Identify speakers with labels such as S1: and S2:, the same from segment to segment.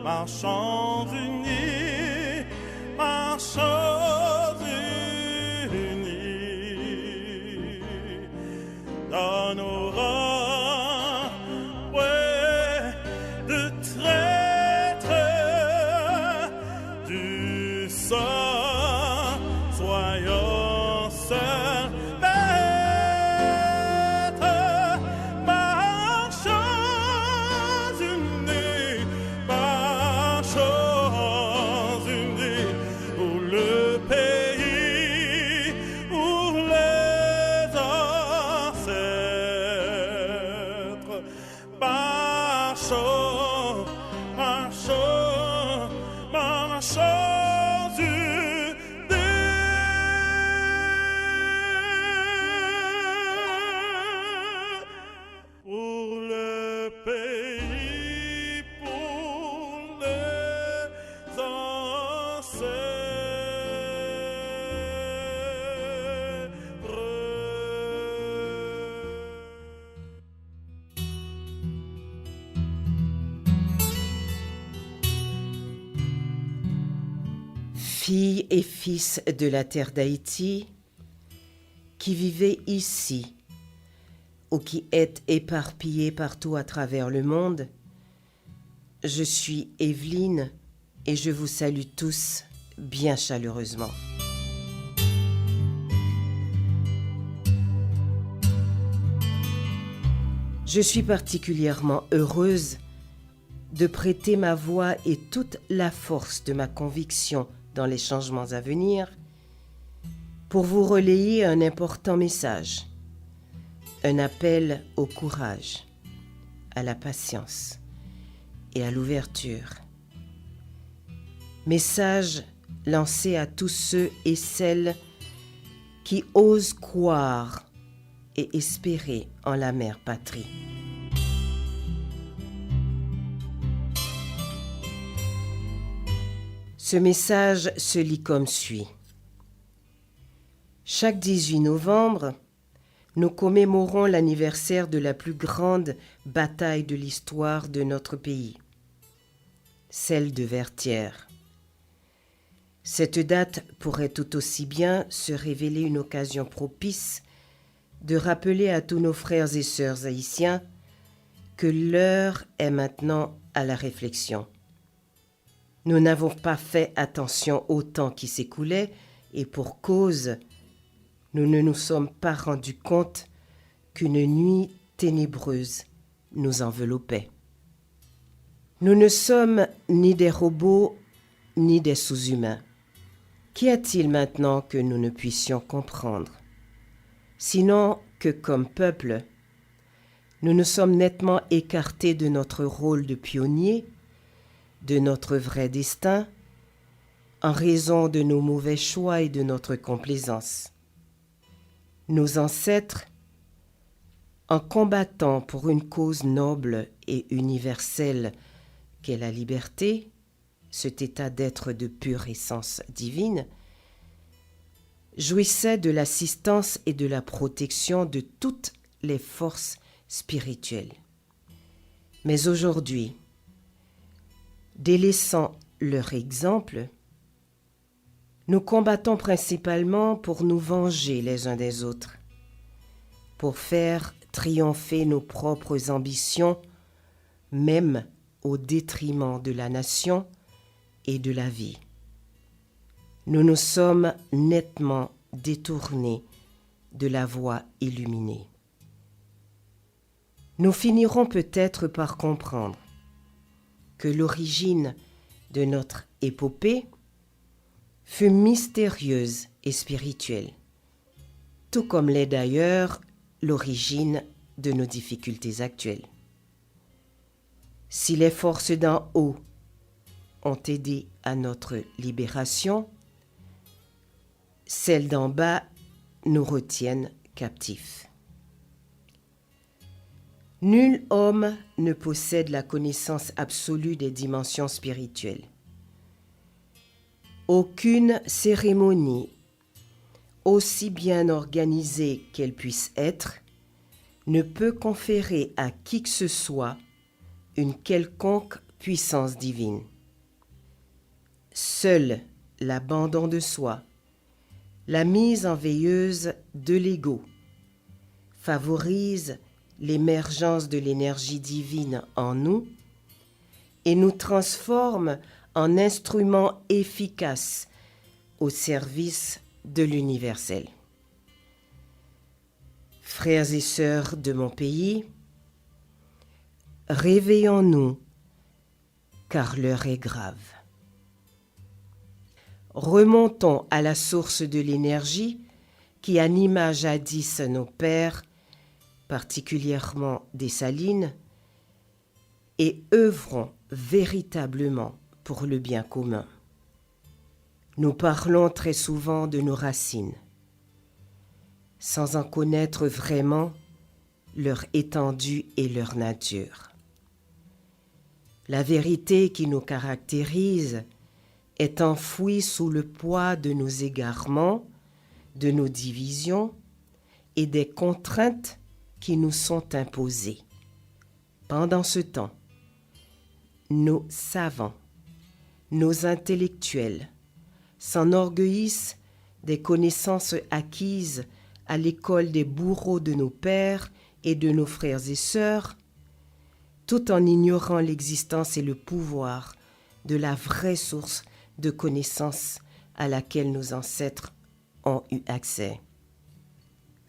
S1: marchons unis, marchons unis, dans nos rangs, ouais, de traîtres du sang, soyons seuls maîtres, marchons unis, marchons unis, pour le pays, pour les ancêtres, marchons, marchons, marchons unis, pour le pays, pour les
S2: Filles et fils de la terre d'Haïti, qui vivez ici ou qui êtes éparpillés partout à travers le monde, je suis Evelyne et je vous salue tous bien chaleureusement. Je suis particulièrement heureuse de prêter ma voix et toute la force de ma conviction dans les changements à venir pour vous relayer un important message, un appel au courage, à la patience et à l'ouverture. Message lancé à tous ceux et celles qui osent croire et espérer en la mère patrie. Ce message se lit comme suit. Chaque 18 novembre, nous commémorons l'anniversaire de la plus grande bataille de l'histoire de notre pays, celle de Vertières. Cette date pourrait tout aussi bien se révéler une occasion propice de rappeler à tous nos frères et sœurs haïtiens que l'heure est maintenant à la réflexion. Nous n'avons pas fait attention au temps qui s'écoulait et pour cause, nous ne nous sommes pas rendus compte qu'une nuit ténébreuse nous enveloppait. Nous ne sommes ni des robots ni des sous-humains. Qu'y a-t-il maintenant que nous ne puissions comprendre? Sinon que comme peuple, nous nous sommes nettement écartés de notre rôle de pionnier, de notre vrai destin, en raison de nos mauvais choix et de notre complaisance. Nos ancêtres, en combattant pour une cause noble et universelle qu'est la liberté, cet état d'être de pure essence divine, jouissaient de l'assistance et de la protection de toutes les forces spirituelles. Mais aujourd'hui, délaissant leur exemple, nous combattons principalement pour nous venger les uns des autres, pour faire triompher nos propres ambitions, même au détriment de la nation et de la vie. Nous nous sommes nettement détournés de la voie illuminée. Nous finirons peut-être par comprendre que l'origine de notre épopée fut mystérieuse et spirituelle, tout comme l'est d'ailleurs l'origine de nos difficultés actuelles. Si les forces d'en haut ont aidé à notre libération, celles d'en bas nous retiennent captifs. Nul homme ne possède la connaissance absolue des dimensions spirituelles. Aucune cérémonie, aussi bien organisée qu'elle puisse être, ne peut conférer à qui que ce soit une quelconque puissance divine. Seul l'abandon de soi, la mise en veilleuse de l'ego, favorise l'émergence de l'énergie divine en nous et nous transforme en instruments efficaces au service de l'universel. Frères et sœurs de mon pays, réveillons-nous, car l'heure est grave. Remontons à la source de l'énergie qui anima jadis nos pères, particulièrement Dessalines, et œuvrons véritablement pour le bien commun. Nous parlons très souvent de nos racines, sans en connaître vraiment leur étendue et leur nature. La vérité qui nous caractérise est enfouie sous le poids de nos égarements, de nos divisions et des contraintes qui nous sont imposées. Pendant ce temps, nos savants, nos intellectuels s'enorgueillissent des connaissances acquises à l'école des bourreaux de nos pères et de nos frères et sœurs, tout en ignorant l'existence et le pouvoir de la vraie source de connaissances à laquelle nos ancêtres ont eu accès.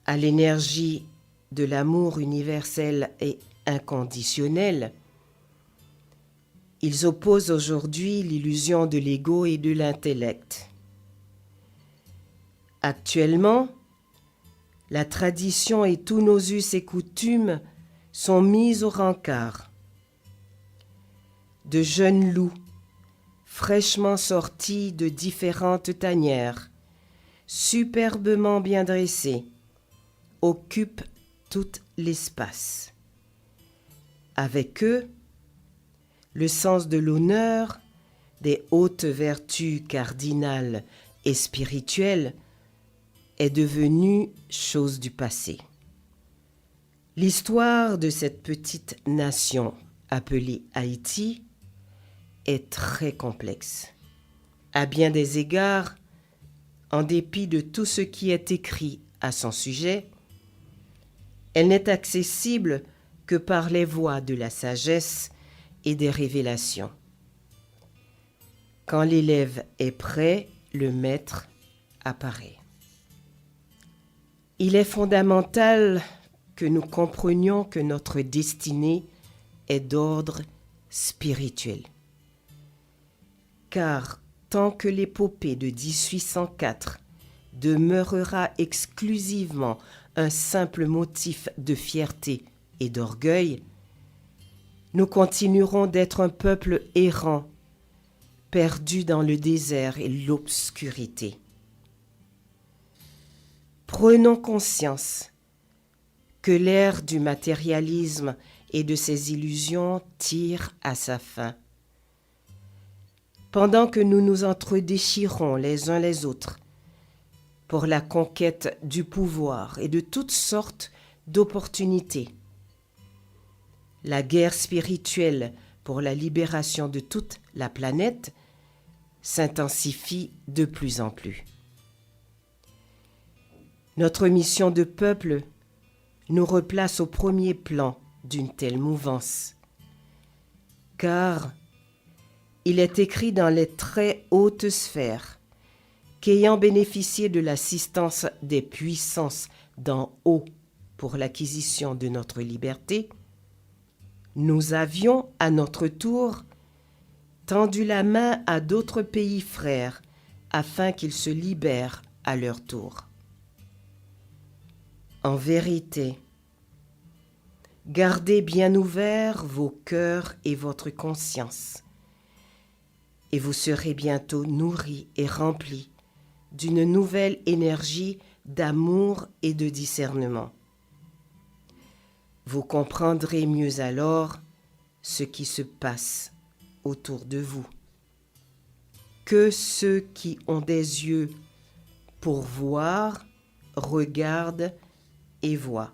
S2: À l'énergie de l'amour universel et inconditionnel, ils opposent aujourd'hui l'illusion de l'ego et de l'intellect. Actuellement, la tradition et tous nos us et coutumes sont mis au rencard. De jeunes loups, fraîchement sortis de différentes tanières, superbement bien dressés, occupent tout l'espace. Avec eux, le sens de l'honneur, des hautes vertus cardinales et spirituelles est devenu chose du passé. L'histoire de cette petite nation appelée Haïti est très complexe. À bien des égards, en dépit de tout ce qui est écrit à son sujet, elle n'est accessible que par les voies de la sagesse et des révélations. Quand l'élève est prêt, le maître apparaît. Il est fondamental que nous comprenions que notre destinée est d'ordre spirituel. Car tant que l'épopée de 1804 demeurera exclusivement un simple motif de fierté et d'orgueil, nous continuerons d'être un peuple errant, perdu dans le désert et l'obscurité. Prenons conscience que l'ère du matérialisme et de ses illusions tire à sa fin. Pendant que nous nous entredéchirons les uns les autres pour la conquête du pouvoir et de toutes sortes d'opportunités, la guerre spirituelle pour la libération de toute la planète s'intensifie de plus en plus. Notre mission de peuple nous replace au premier plan d'une telle mouvance, car il est écrit dans les très hautes sphères qu'ayant bénéficié de l'assistance des puissances d'en haut pour l'acquisition de notre liberté, nous avions, à notre tour, tendu la main à d'autres pays frères afin qu'ils se libèrent à leur tour. En vérité, gardez bien ouverts vos cœurs et votre conscience, et vous serez bientôt nourris et remplis d'une nouvelle énergie d'amour et de discernement. Vous comprendrez mieux alors ce qui se passe autour de vous. Que ceux qui ont des yeux pour voir regardent et voient.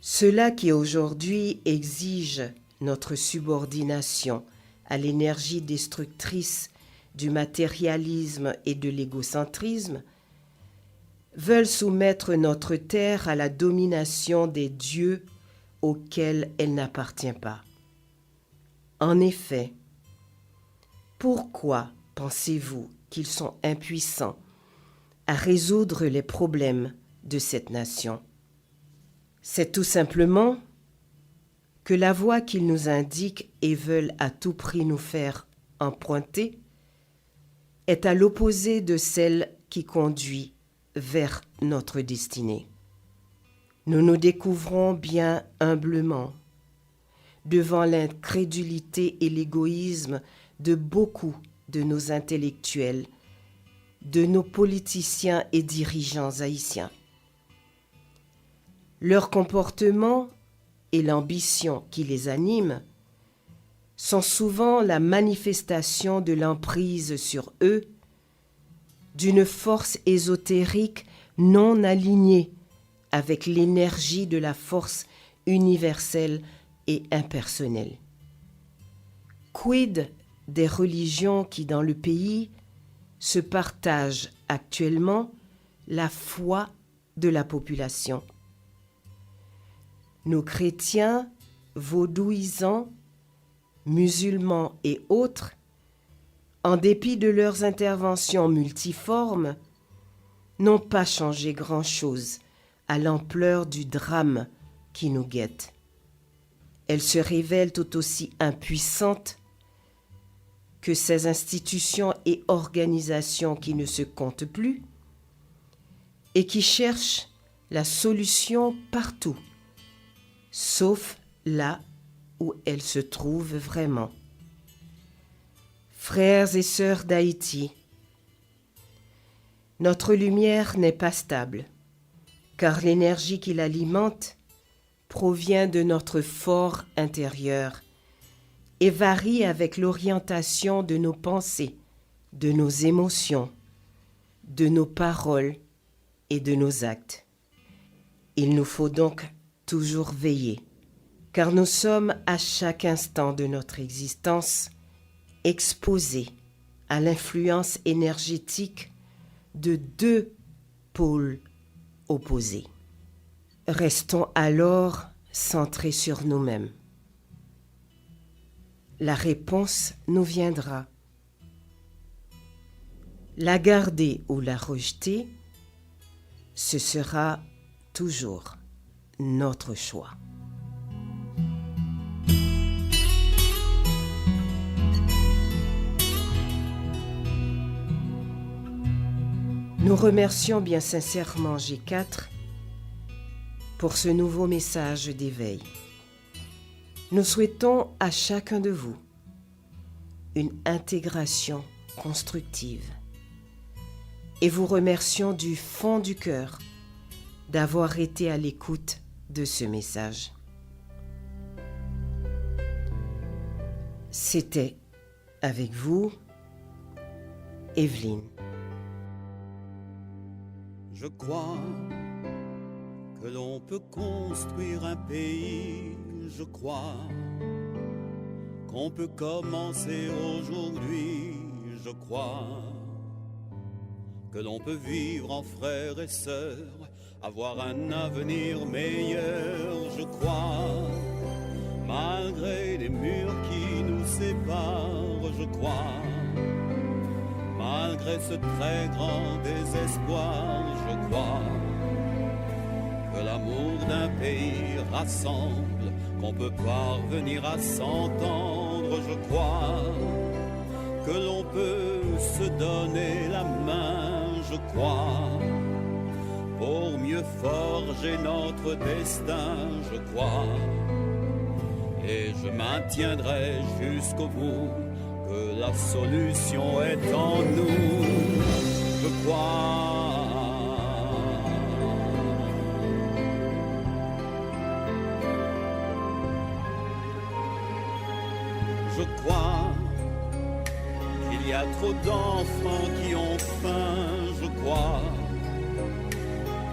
S2: Ceux-là qui aujourd'hui exigent notre subordination à l'énergie destructrice du matérialisme et de l'égocentrisme, veulent soumettre notre terre à la domination des dieux auxquels elle n'appartient pas. En effet, pourquoi pensez-vous qu'ils sont impuissants à résoudre les problèmes de cette nation? C'est tout simplement que la voie qu'ils nous indiquent et veulent à tout prix nous faire emprunter est à l'opposé de celle qui conduit vers notre destinée. Nous nous découvrons bien humblement devant l'incrédulité et l'égoïsme de beaucoup de nos intellectuels, de nos politiciens et dirigeants haïtiens. Leur comportement et l'ambition qui les anime sont souvent la manifestation de l'emprise sur eux d'une force ésotérique non alignée avec l'énergie de la force universelle et impersonnelle. Quid des religions qui, dans le pays, se partagent actuellement la foi de la population? Nos chrétiens, vaudouisants, musulmans et autres, en dépit de leurs interventions multiformes, n'ont pas changé grand-chose à l'ampleur du drame qui nous guette. Elles se révèlent tout aussi impuissantes que ces institutions et organisations qui ne se comptent plus et qui cherchent la solution partout, sauf là où elle se trouve vraiment. Frères et sœurs d'Haïti, notre lumière n'est pas stable, car l'énergie qui l'alimente provient de notre fort intérieur et varie avec l'orientation de nos pensées, de nos émotions, de nos paroles et de nos actes. Il nous faut donc toujours veiller, car nous sommes à chaque instant de notre existence exposés à l'influence énergétique de deux pôles opposés. Restons alors centrés sur nous-mêmes. La réponse nous viendra. La garder ou la rejeter, ce sera toujours notre choix. Nous remercions bien sincèrement G4 pour ce nouveau message d'éveil. Nous souhaitons à chacun de vous une intégration constructive et vous remercions du fond du cœur d'avoir été à l'écoute de ce message. C'était avec vous, Evelyne.
S1: Je crois que l'on peut construire un pays, je crois qu'on peut commencer aujourd'hui, je crois que l'on peut vivre en frères et sœurs, avoir un avenir meilleur, je crois, malgré les murs qui nous séparent, je crois. Malgré ce très grand désespoir, je crois que l'amour d'un pays rassemble, qu'on peut parvenir à s'entendre, je crois que l'on peut se donner la main, je crois, pour mieux forger notre destin, je crois, et je maintiendrai jusqu'au bout que la solution est en nous, je crois. Je crois qu'il y a trop d'enfants qui ont faim, je crois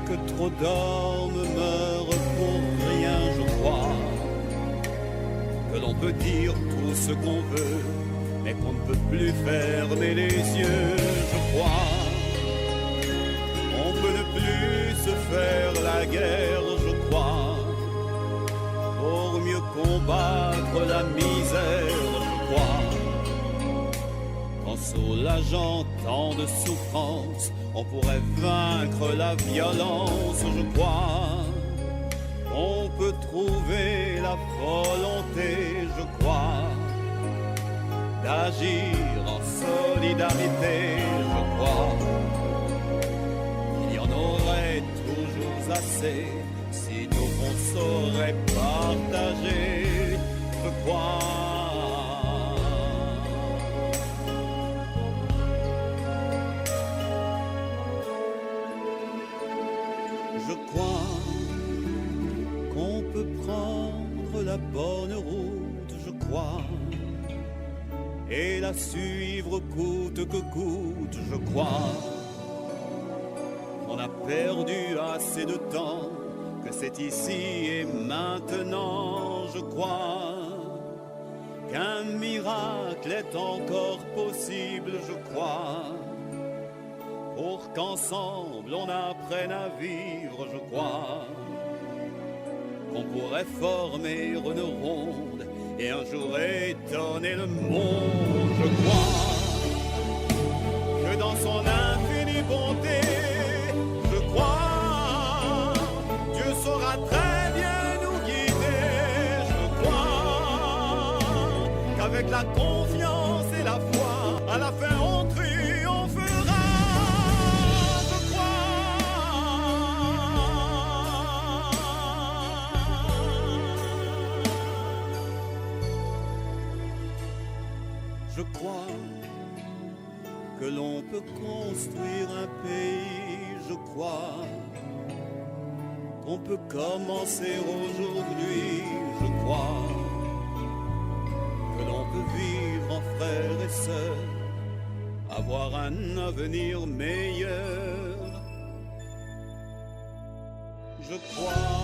S1: que trop d'hommes meurent pour rien, je crois que l'on peut peut dire tout ce qu'on veut, mais qu'on ne peut plus fermer les yeux, je crois. On peut ne plus se faire la guerre, je crois, pour mieux combattre la misère, je crois. En soulageant tant de souffrances, on pourrait vaincre la violence, je crois. On peut trouver la volonté, je crois, d'agir en solidarité, je crois. Il y en aurait toujours assez si nous on saurait partager, je crois. Je crois qu'on peut prendre la bonne route, je crois, et la suivre coûte que coûte, je crois. On a perdu assez de temps, que c'est ici et maintenant, je crois, qu'un miracle est encore possible, je crois, pour qu'ensemble on apprenne à vivre, je crois. On pourrait former une ronde et un jour étonner le monde, je crois, que dans son infinie bonté, je crois, Dieu saura très bien nous guider, je crois, qu'avec la confiance et la foi, à la fin on triomphera, je crois. Je crois que l'on peut construire un pays, je crois, qu'on peut commencer aujourd'hui, je crois, que l'on peut vivre en frères et sœurs, avoir un avenir meilleur, je crois.